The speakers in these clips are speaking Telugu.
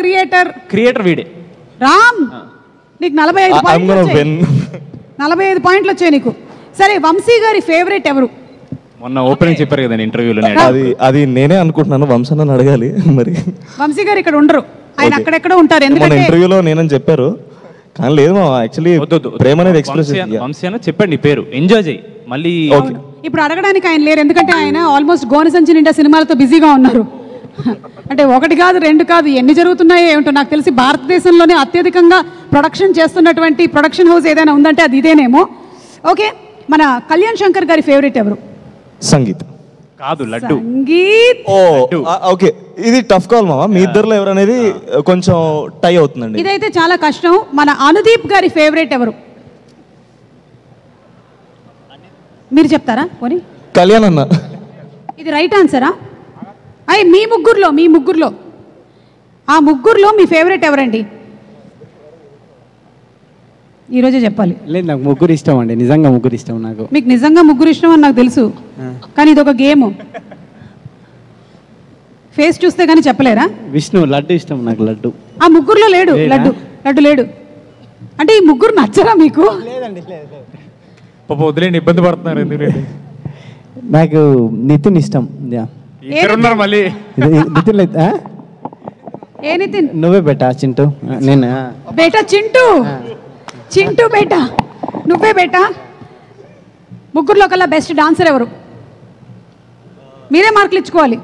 క్రియేటర్ వీడే. రామ్ నీకు 45 పాయింట్లు వచ్చాయి నీకు. సరే వంశీ గారి ఫేవరెట్ ఎవరు? మొన్న ఓపెనింగ్ చెప్పారు కదా ఇంటర్వ్యూలో. అది నేనే అనుకుంటున్నాను, వంశన్న అడగాలి మరి. వంశీ గారు ఇక్కడ ఉండరు, ఆయన అక్కడెక్కడ ఉంటారు. ఎందుకంటే ఇంటర్వ్యూలో నేనని చెప్పారు కానీ లేదు యాక్చువల్లీ ప్రేమ అనేది ఎక్స్ప్రెస్. వంశీ అని చెప్పండి పేరు, ఎంజాయ్ చేయి మళ్ళీ. ఇప్పుడు అడగడానికి ఆయన లేరు, ఎందుకంటే ఆయన ఆల్మోస్ట్ గోన సంచి నిండా సినిమాలతో బిజీగా ఉన్నారు. అంటే 1 కాదు 2 కాదు ఎన్ని జరుగుతున్నాయో ఏమిటో. నాకు తెలిసి భారతదేశంలోనే అత్యధికంగా ప్రొడక్షన్ చేస్తున్నటువంటి ప్రొడక్షన్ హౌస్ ఏదైనా ఉందంటే అది ఇదేనేమో. ఓకే, మన కళ్యాణ్ శంకర్ గారి ఫేవరెట్ ఎవరు? సంగీత్ కాదు, లడ్డు. సంగీత్. ఓకే, ఇది టఫ్ కాల్ మామ, మీ ఇద్దరులో ఎవరనేది కొంచెం టై అవుతుందండి. ఇదైతే చాలా కష్టం. మన అనుదీప్ గారి ఫేవరెట్ ఎవరు? మీరు చెప్తారా పోనీ? కళ్యాణ్ అన్న. ఇది రైట్ ఆన్సరా? మీ ముగ్గురులో ఆ ముగ్గురులో మీ ఫేవరెట్ ఎవరండి? ఈరోజే చెప్పాలి. లేదు, నాకు ముగ్గురు ఇష్టం అండి, నిజంగా ముగ్గురు ఇష్టం నాకు. మీకు నిజంగా ముగ్గురు ఇష్టం అని నాకు తెలుసు, కానీ ఇది ఒక గేమ్. ఫేస్ చూస్తే కానీ చెప్పలేరా? విష్ణు, లడ్డు ఇష్టం నాకు. లడ్డు ఆ ముగ్గురులో లేడు. లడ్డు లేడు. అంటే ఈ ముగ్గురు నచ్చరా మీకు? లేదండి, పాప వదిలేండి, ఇబ్బంది పడుతున్నారు. నాకు నితిన్ ఇష్టం. మళ్ళీ నితిన్ లేదు. ఏ నితిన్? నువ్వే బేటా చింటూ. నేను బేటా చింటూ బేటా నువ్వే బేటా. ముగ్గురులో కల్లా బెస్ట్ డాన్సర్ ఎవరు? మీరే మార్కులు ఇచ్చుకోవాలి.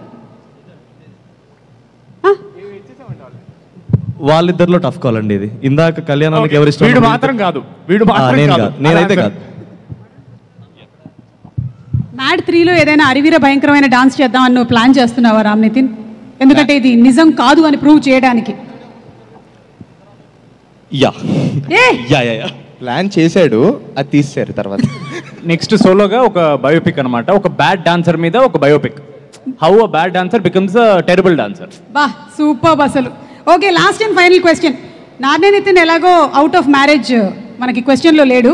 వాళ్ళిద్దరిలో టఫ్ కాల్ అండి ఇది. ఇందాక కళ్యాణానికి ఎవరు ఇష్టం? వీడు మాత్రం కాదు. నేనైతే కాదు. మ్యాడ్ 3లో ఏదైనా అరివీర భయంకరమైన డాన్స్ చేద్దామని నువ్వు ప్లాన్ చేస్తున్నావా రామ్ నితిన్? ఎందుకంటే ఇది నిజం కాదు అని ప్రూవ్ చేయడానికి. ప్లాన్ చేశాడు, అది తీసారు తర్వాత. నెక్స్ట్ సోలోగా ఒక బయోపిక్ అనమాట, ఒక బ్యాడ్ డాన్సర్ మీద ఒక biopic. How a bad dancer becomes a terrible dancer. బా సూపర్ అసలు. Okay, last and final question. నాన్నే నితిన్ ఎలాగో అవుట్ ఆఫ్ మ్యారేజ్ మనకి క్వశ్చన్లో లేడు.